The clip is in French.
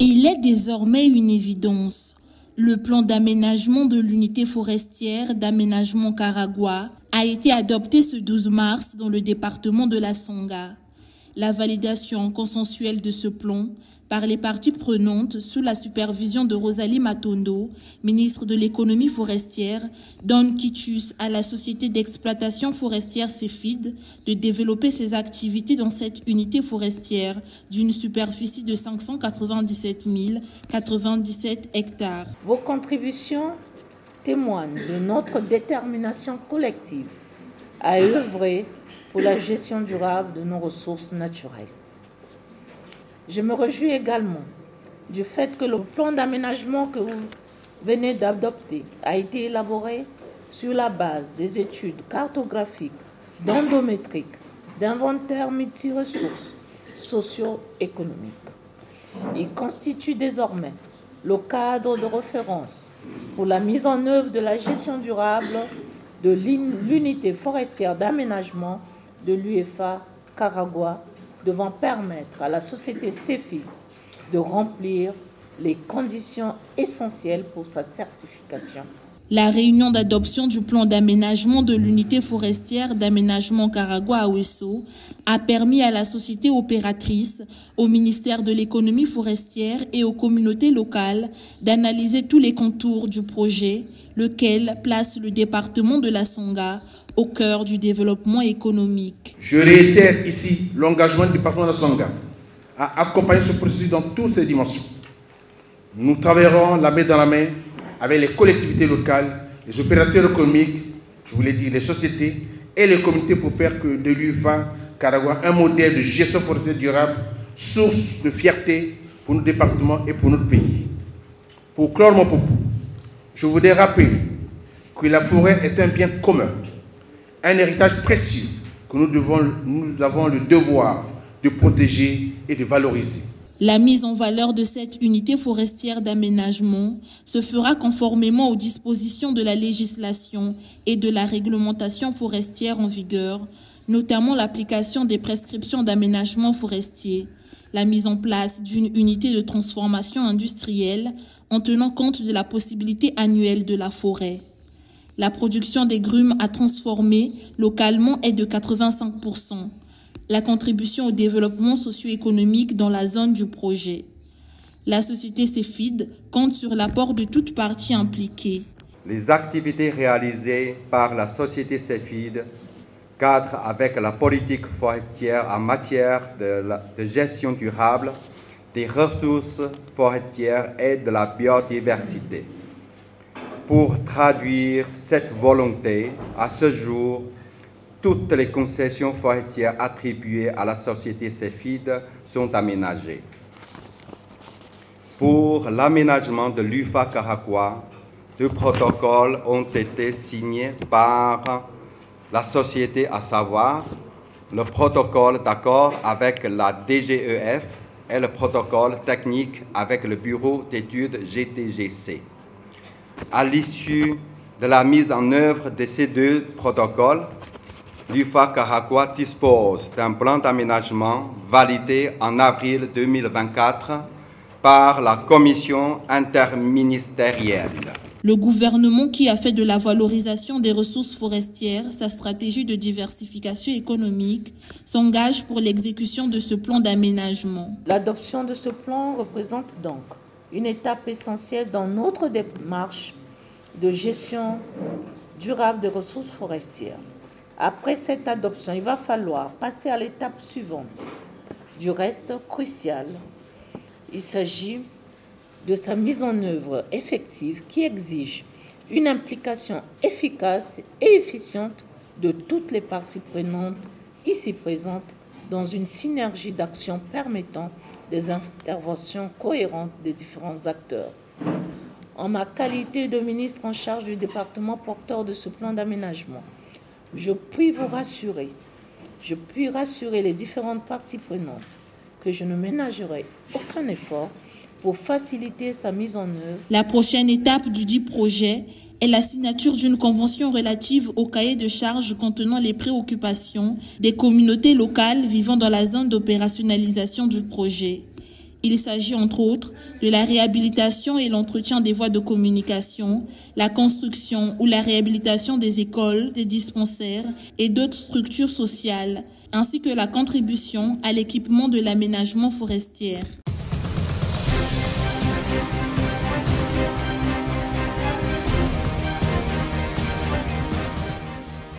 Il est désormais une évidence. Le plan d'aménagement de l'unité forestière d'aménagement Karagwa a été adopté ce 12 mars dans le département de la Songa. La validation consensuelle de ce plan par les parties prenantes sous la supervision de Rosalie Matondo, ministre de l'économie forestière, donne quitus à la société d'exploitation forestière Cefid de développer ses activités dans cette unité forestière d'une superficie de 597 097 hectares. Vos contributions témoignent de notre détermination collective à œuvrer pour la gestion durable de nos ressources naturelles. Je me réjouis également du fait que le plan d'aménagement que vous venez d'adopter a été élaboré sur la base des études cartographiques, d'endométriques, d'inventaires multiressources socio-économiques. Il constitue désormais le cadre de référence pour la mise en œuvre de la gestion durable de l'unité forestière d'aménagement de l'UFA Karagwa, devant permettre à la société Cefid de remplir les conditions essentielles pour sa certification. La réunion d'adoption du plan d'aménagement de l'unité forestière d'aménagement Karagwa à Ouesso a permis à la société opératrice, au ministère de l'économie forestière et aux communautés locales d'analyser tous les contours du projet, lequel place le département de la Songa au cœur du développement économique. Je réitère ici l'engagement du département de la Songa à accompagner ce processus dans toutes ses dimensions. Nous travaillerons la main dans la main avec les collectivités locales, les opérateurs économiques, je vous l'ai dit, les sociétés et les communautés pour faire que de l'UFA Karagwa un modèle de gestion forestière durable, source de fierté pour notre département et pour notre pays. Pour clore mon propos, je voudrais rappeler que la forêt est un bien commun, un héritage précieux que nous avons le devoir de protéger et de valoriser. La mise en valeur de cette unité forestière d'aménagement se fera conformément aux dispositions de la législation et de la réglementation forestière en vigueur, notamment l'application des prescriptions d'aménagement forestier, la mise en place d'une unité de transformation industrielle en tenant compte de la possibilité annuelle de la forêt. La production des grumes à transformer localement est de 85%. La contribution au développement socio-économique dans la zone du projet. La société Cefid compte sur l'apport de toutes parties impliquées. Les activités réalisées par la société Cefid cadrent avec la politique forestière en matière de gestion durable des ressources forestières et de la biodiversité. Pour traduire cette volonté, à ce jour, toutes les concessions forestières attribuées à la société Cefid sont aménagées. Pour l'aménagement de l'UFA Karagwa, deux protocoles ont été signés par la société, à savoir le protocole d'accord avec la DGEF et le protocole technique avec le bureau d'études GTGC. À l'issue de la mise en œuvre de ces deux protocoles, l'UFA Karagwa dispose d'un plan d'aménagement validé en avril 2024 par la commission interministérielle. Le gouvernement, qui a fait de la valorisation des ressources forestières sa stratégie de diversification économique, s'engage pour l'exécution de ce plan d'aménagement. L'adoption de ce plan représente donc une étape essentielle dans notre démarche de gestion durable des ressources forestières. Après cette adoption, il va falloir passer à l'étape suivante. Du reste crucial, il s'agit de sa mise en œuvre effective qui exige une implication efficace et efficiente de toutes les parties prenantes ici présentes dans une synergie d'action permettant des interventions cohérentes des différents acteurs. En ma qualité de ministre en charge du département porteur de ce plan d'aménagement, je puis vous rassurer, les différentes parties prenantes que je ne ménagerai aucun effort pour faciliter sa mise en œuvre. La prochaine étape du dit projet est la signature d'une convention relative au cahier de charges contenant les préoccupations des communautés locales vivant dans la zone d'opérationnalisation du projet. Il s'agit entre autres de la réhabilitation et l'entretien des voies de communication, la construction ou la réhabilitation des écoles, des dispensaires et d'autres structures sociales, ainsi que la contribution à l'équipement de l'aménagement forestier.